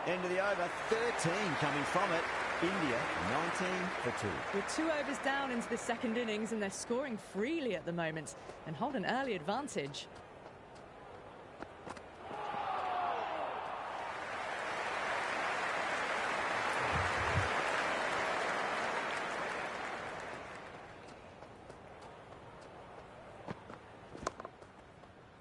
End of the over, 13 coming from it. India, 19 for 2. With 2 overs down into the second innings, and they're scoring freely at the moment and hold an early advantage.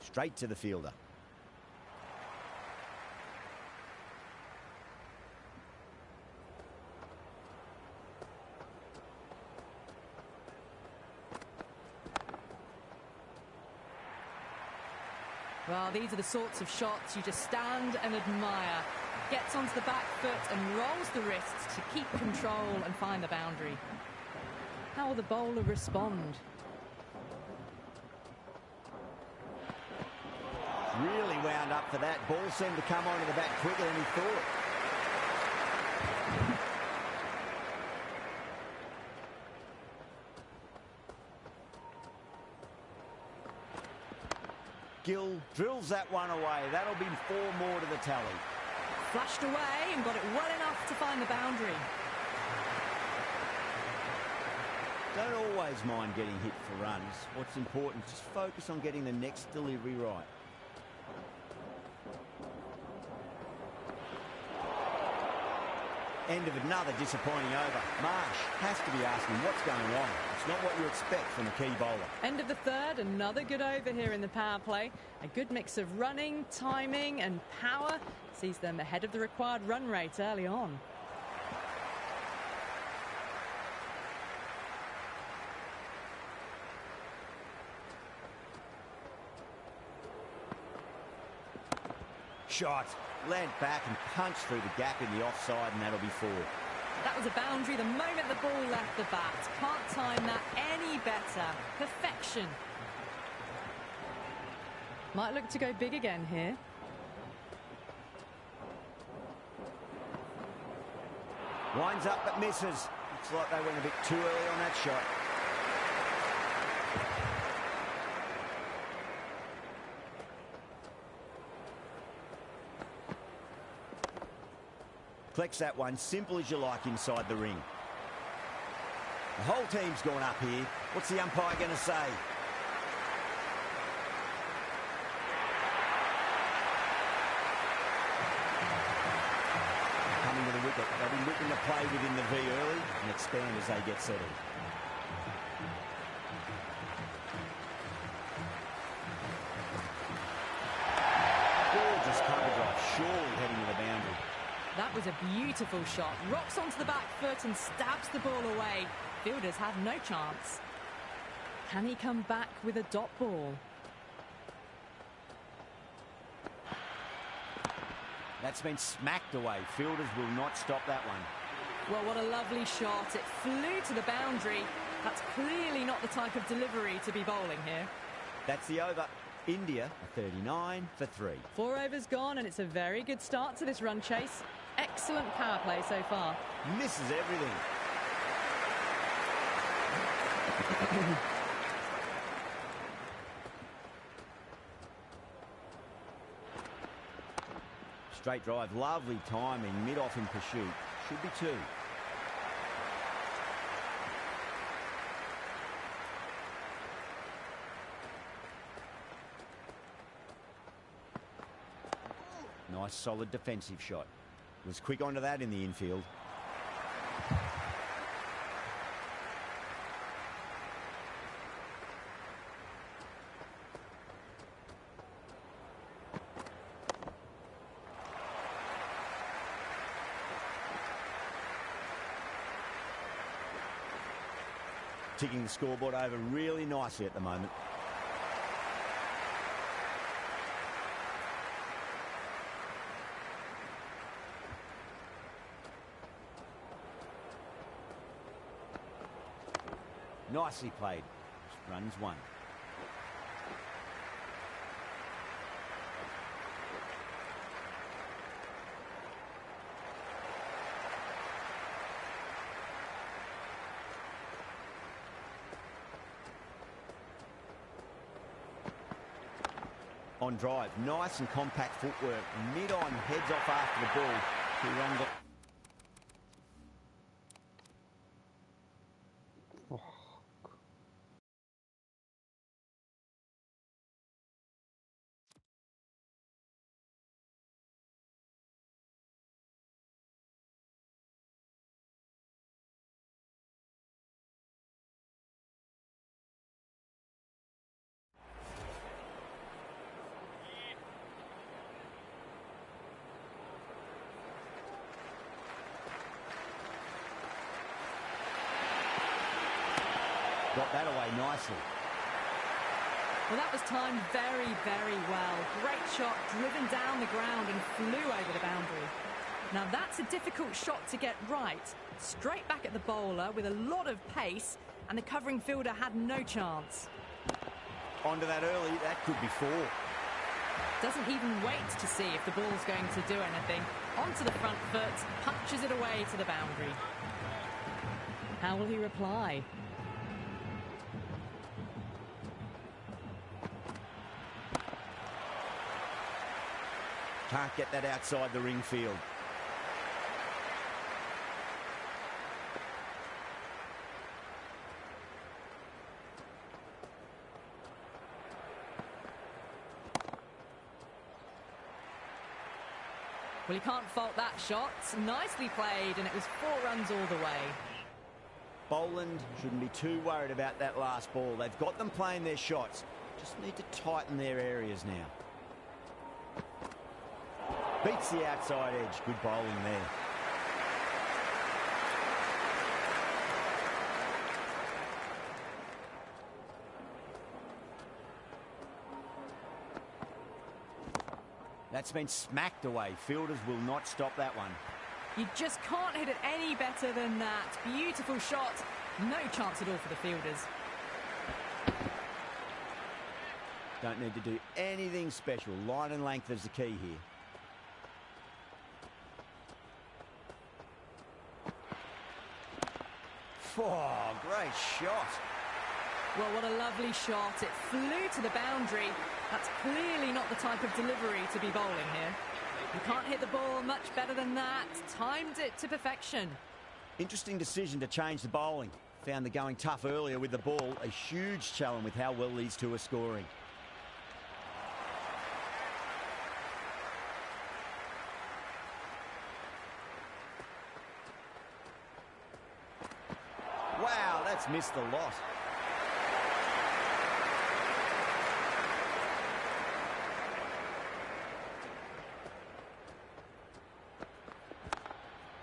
Straight to the fielder. Well, these are the sorts of shots you just stand and admire. Gets onto the back foot and rolls the wrists to keep control and find the boundary. How will the bowler respond? Really wound up for that. Ball seemed to come onto the bat quicker than he thought. Gill drills that one away. That'll be 4 more to the tally. Flashed away and got it well enough to find the boundary. Don't always mind getting hit for runs. What's important is just focus on getting the next delivery right. End of another disappointing over. Marsh has to be asking what's going on. It's not what you expect from a key bowler. End of the third, another good over here in the power play. A good mix of running, timing and power sees them ahead of the required run rate early on. Shot. Land back and punch through the gap in the offside, and that'll be 4. That was a boundary the moment the ball left the bat. Can't time that any better. Perfection. Might look to go big again here. Winds up but misses. Looks like they went a bit too early on that shot. Collects that one, simple as you like, inside the ring. The whole team's gone up here. What's the umpire going to say? Coming to the wicket. They'll be looking to play within the V early and expand as they get settled. Gorgeous cover drive, surely heading to the boundary. That was a beautiful shot. Rocks onto the back foot and stabs the ball away. Fielders have no chance. Can he come back with a dot ball? That's been smacked away. Fielders will not stop that one. Well, what a lovely shot. It flew to the boundary. That's clearly not the type of delivery to be bowling here. That's the over. India, 39 for 3. 4 overs gone, and it's a very good start to this run chase. Excellent power play so far. Misses everything. Straight drive, lovely timing, mid-off in pursuit. Should be 2. Nice solid defensive shot. Was quick onto that in the infield. Ticking the scoreboard over really nicely at the moment. Nicely played. Runs 1. On drive, nice and compact footwork. Mid-on, heads off after the ball. 2 runs. Got that away nicely. Well, that was timed very, very well. Great shot, driven down the ground and flew over the boundary. Now that's a difficult shot to get right. Straight back at the bowler with a lot of pace, and the covering fielder had no chance. Onto that early, that could be 4. Doesn't even wait to see if the ball's going to do anything. Onto the front foot, punches it away to the boundary. How will he reply? Can't get that outside the ring field. Well, you can't fault that shot. Nicely played, and it was 4 runs all the way. Boland shouldn't be too worried about that last ball. They've got them playing their shots. Just need to tighten their areas now. Beats the outside edge. Good bowling there. That's been smacked away. Fielders will not stop that one. You just can't hit it any better than that. Beautiful shot. No chance at all for the fielders. Don't need to do anything special. Line and length is the key here. Oh, great shot. Well, what a lovely shot. It flew to the boundary. That's clearly not the type of delivery to be bowling here. You can't hit the ball much better than that. Timed it to perfection. Interesting decision to change the bowling. Found the going tough earlier with the ball. A huge challenge with how well these two are scoring. Wow, that's missed a lot.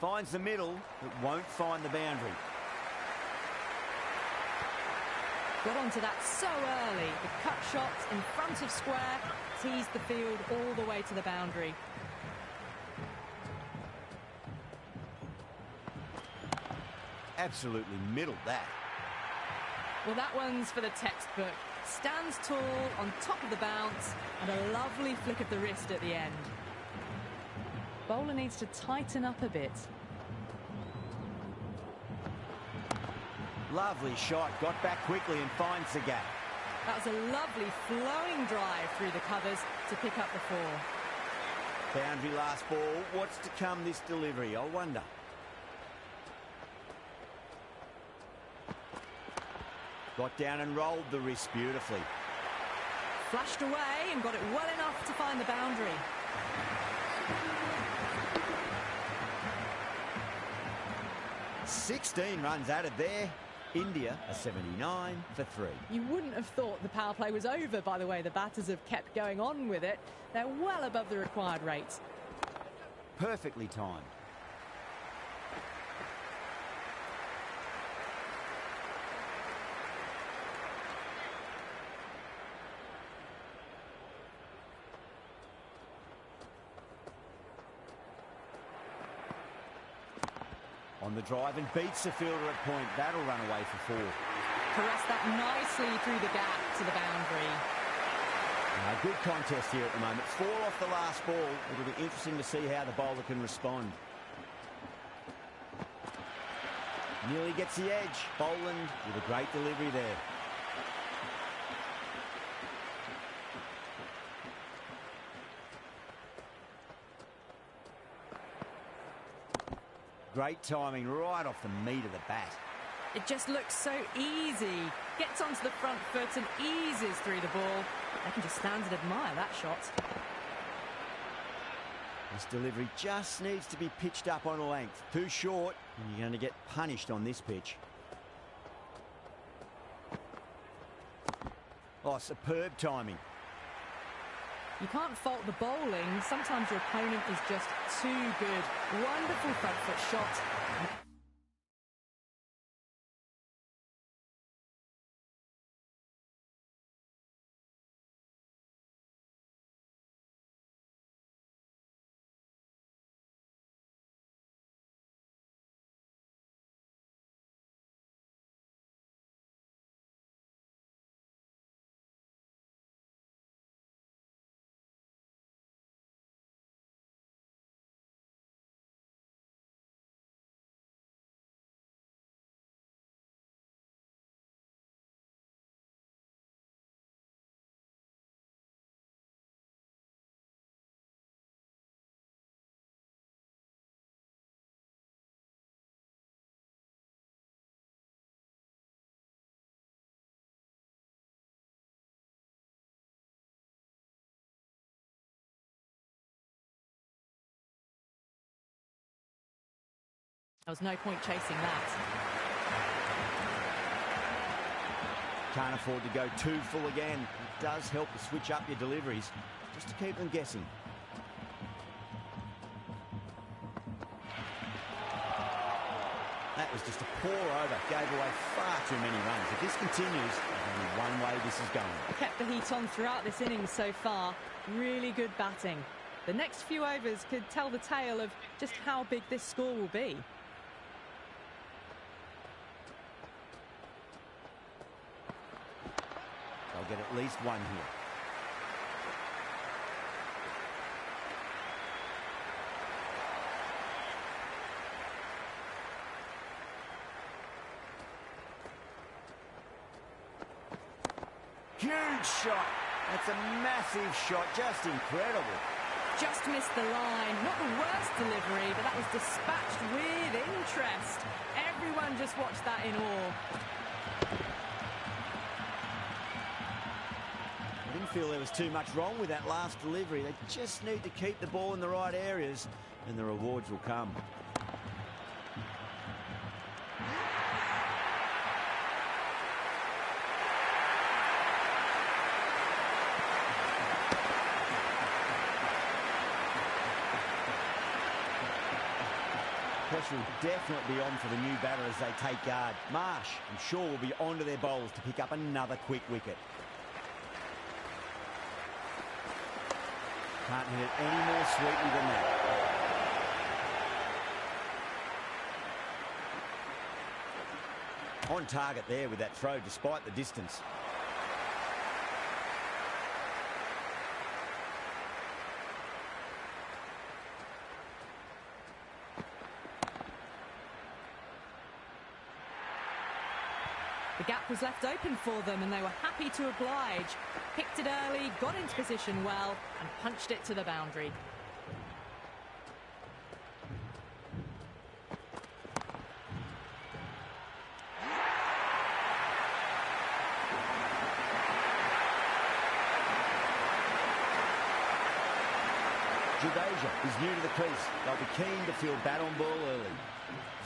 Finds the middle, but won't find the boundary. Got onto that so early. The cut shot in front of square teased the field all the way to the boundary. Absolutely middled that. Well, that one's for the textbook. Stands tall on top of the bounce and a lovely flick of the wrist at the end. Bowler needs to tighten up a bit. Lovely shot, got back quickly and finds the gap. That was a lovely flowing drive through the covers to pick up the 4. Boundary last ball. What's to come this delivery, I wonder. Got down and rolled the wrist beautifully. Flashed away and got it well enough to find the boundary. "16 runs added there. India a 79 for 3. You wouldn't have thought the power play was over by the way the batters have kept going on with it. They're well above the required rate. Perfectly timed. On the drive and beats the fielder at point. That'll run away for 4. Caressed that nicely through the gap to the boundary. Good contest here at the moment. 4 off the last ball. It'll be interesting to see how the bowler can respond. Nearly gets the edge. Boland with a great delivery there. Great timing right off the meat of the bat. It just looks so easy. Gets onto the front foot and eases through the ball. They can just stand and admire that shot. This delivery just needs to be pitched up on a length. Too short, and you're going to get punished on this pitch. Oh, superb timing. You can't fault the bowling. Sometimes your opponent is just too good. Wonderful front foot shot. There was no point chasing that. Can't afford to go too full again. It does help to switch up your deliveries, just to keep them guessing. That was just a pour over. Gave away far too many runs. If this continues, there's only one way this is going. Kept the heat on throughout this innings so far. Really good batting. The next few overs could tell the tale of just how big this score will be. They'll get at least one here. Huge shot. That's a massive shot. Just incredible. Just missed the line. Not the worst delivery, but that was dispatched with interest. Everyone just watched that in awe. I didn't feel there was too much wrong with that last delivery. They just need to keep the ball in the right areas, and the rewards will come. Pressure will definitely be on for the new batter as they take guard. Marsh, I'm sure, will be onto their bowls to pick up another quick wicket. Can't hit it any more sweetly than that. On target there with that throw, despite the distance. The gap was left open for them and they were happy to oblige. Picked it early, got into position well and punched it to the boundary. Jadeja is new to the crease. They'll be keen to field bat on ball early.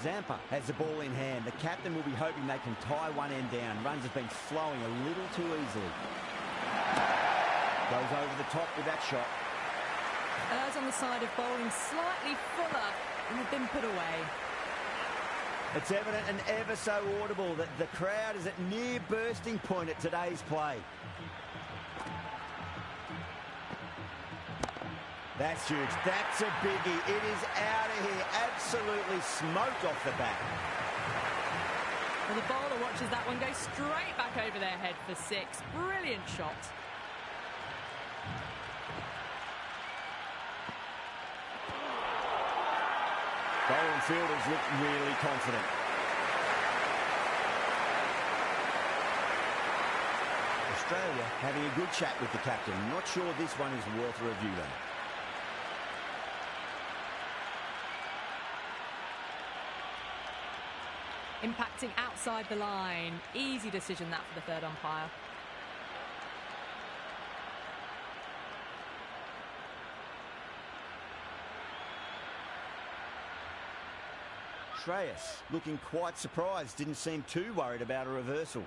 Zampa has the ball in hand. The captain will be hoping they can tie one end down. Runs have been flowing a little too easily. Goes over the top with that shot. Errs on the side of bowling slightly fuller and have been put away. It's evident and ever so audible that the crowd is at near bursting point at today's play. That's huge. That's a biggie. It is out of here. Absolutely smoked off the bat. Well, the bowler watches that one go straight back over their head for six. Brilliant shot. Bowler and fielders look really confident. Australia having a good chat with the captain. Not sure this one is worth a review though. Impacting outside the line. Easy decision that for the third umpire. Shreyas looking quite surprised, didn't seem too worried about a reversal.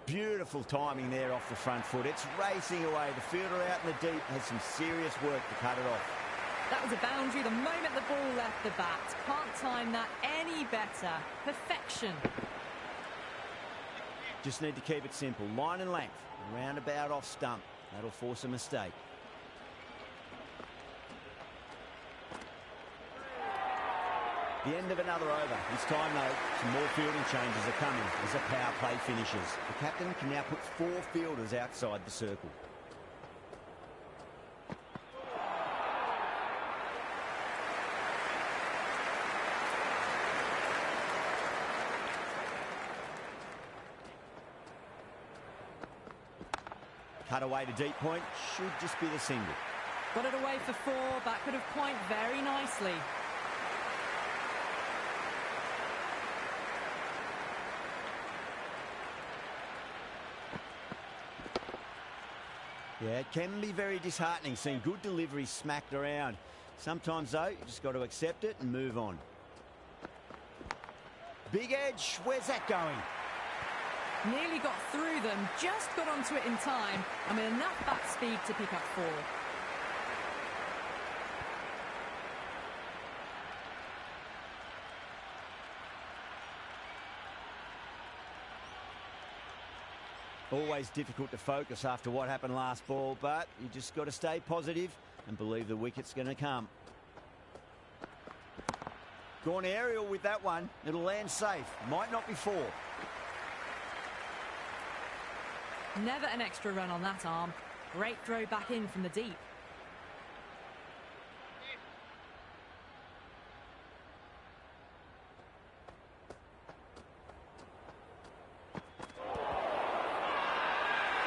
Beautiful timing there off the front foot. It's racing away. The fielder out in the deep has some serious work to cut it off. That was a boundary the moment the ball left the bat. Can't time that any better. Perfection. Just need to keep it simple. Line and length. Roundabout off stump. That'll force a mistake. The end of another over. This time, though, some more fielding changes are coming as the power play finishes. The captain can now put 4 fielders outside the circle. Cut away to deep point. Should just be the single. Got it away for 4. That could have point very nicely. Yeah, it can be very disheartening seeing good deliveries smacked around. Sometimes, though, you just got to accept it and move on. Big edge. Where's that going? Nearly got through them, just got onto it in time, and with enough bat speed to pick up 4. Always difficult to focus after what happened last ball, but you just got to stay positive and believe the wicket's going to come. Gone aerial with that one. It'll land safe. Might not be 4. Never an extra run on that arm. Great throw back in from the deep.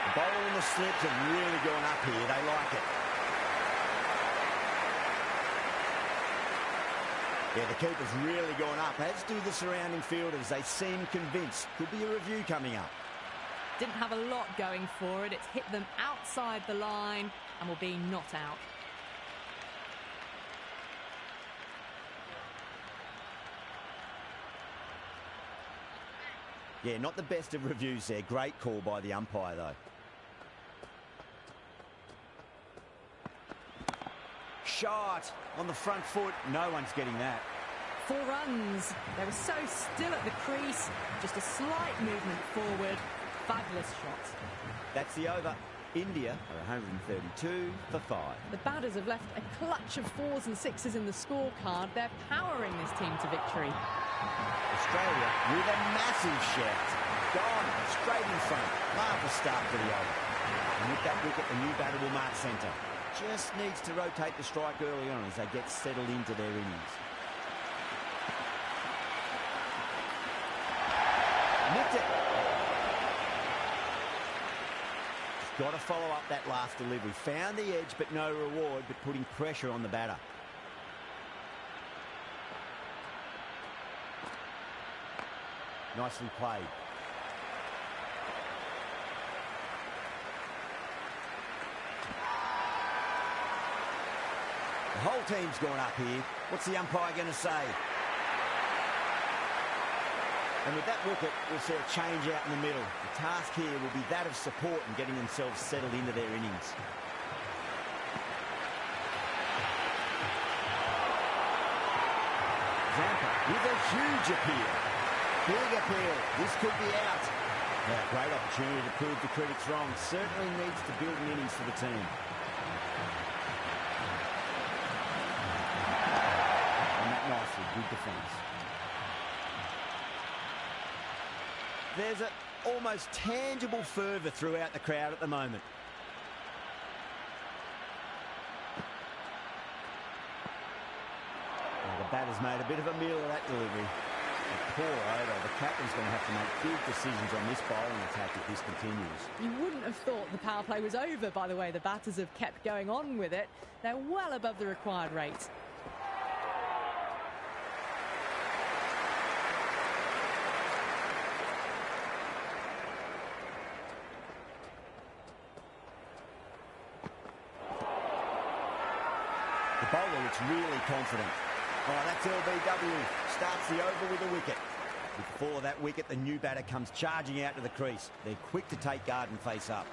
The bowler and the slips have really gone up here. They like it. Yeah, the keeper's really gone up, as do the surrounding fielders. They seem convinced. Could be a review coming up. Didn't have a lot going for it. It's hit them outside the line and will be not out. Yeah, not the best of reviews there. Great call by the umpire, though. Shot on the front foot. No one's getting that. 4 runs. They were so still at the crease. Just a slight movement forward. Fabulous shot. That's the over. India are 132 for 5. The batters have left a clutch of 4s and 6s in the scorecard. They're powering this team to victory. Australia with a massive shout. Gone straight in front. Marvellous start to the over. And with that wicket, the new batter will mark centre. Just needs to rotate the strike early on as they get settled into their innings. Nicked it. Got to follow up that last delivery. Found the edge, but no reward, but putting pressure on the batter. Nicely played. The whole team's gone up here. What's the umpire going to say? And with that wicket, we'll see a change out in the middle. The task here will be that of support and getting themselves settled into their innings. Zampa with a huge appeal. Big appeal. This could be out. Yeah, great opportunity to prove the critics wrong. Certainly needs to build an innings for the team. And that nicely, good defence. There's an almost tangible fervour throughout the crowd at the moment. The batter's made a bit of a meal of that delivery. A poor over. The captain's going to have to make big decisions on this bowling attack if this continues. You wouldn't have thought the power play was over by the way the batters have kept going on with it. They're well above the required rate. The bowler looks really confident. Oh, that's LBW. Starts the over with a wicket. With the fall of that wicket, the new batter comes charging out to the crease. They're quick to take guard and face up.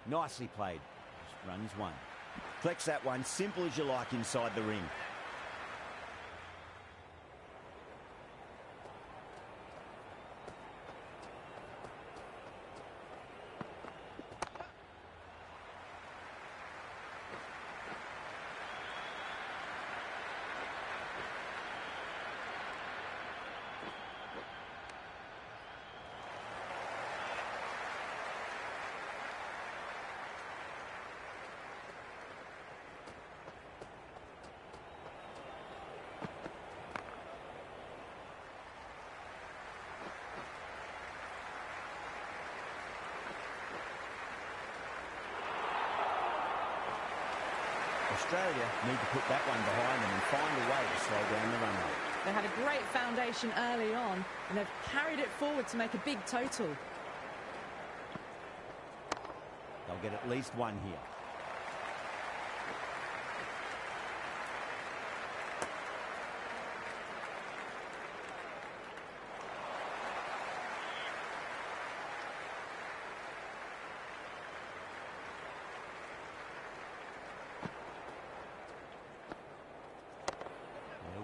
Nicely played. Just runs one. Collects that one, simple as you like inside the ring. Australia need to put that one behind them and find a way to slow down the run rate. They had a great foundation early on and they've carried it forward to make a big total. They'll get at least one here.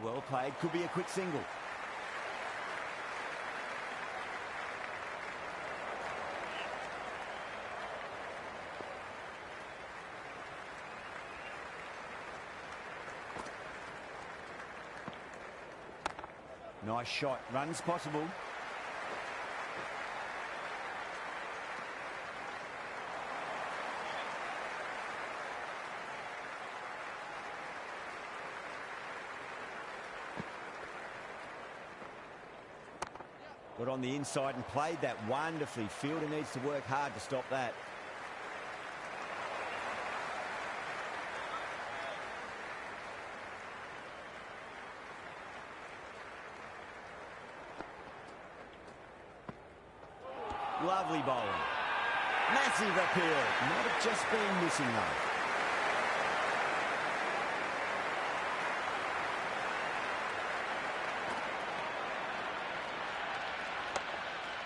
Well played, could be a quick single. Nice shot, runs possible. Got on the inside and played that wonderfully. Fielder needs to work hard to stop that. Lovely bowling. Massive appeal. Might have just been missing though.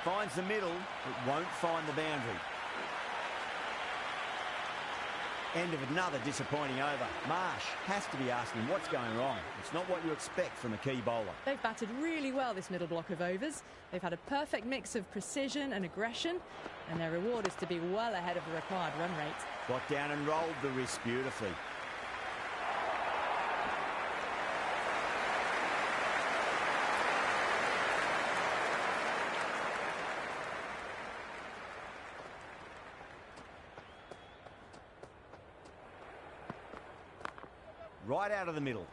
Finds the middle, but won't find the boundary. End of another disappointing over. Marsh has to be asking what's going wrong. It's not what you expect from a key bowler. They've batted really well this middle block of overs. They've had a perfect mix of precision and aggression, and their reward is to be well ahead of the required run rate. Got down and rolled the wrist beautifully. Right out of the middle.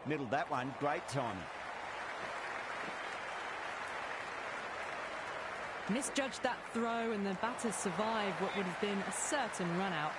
Middled that one, great timing. Misjudged that throw and the batters survived what would have been a certain run out.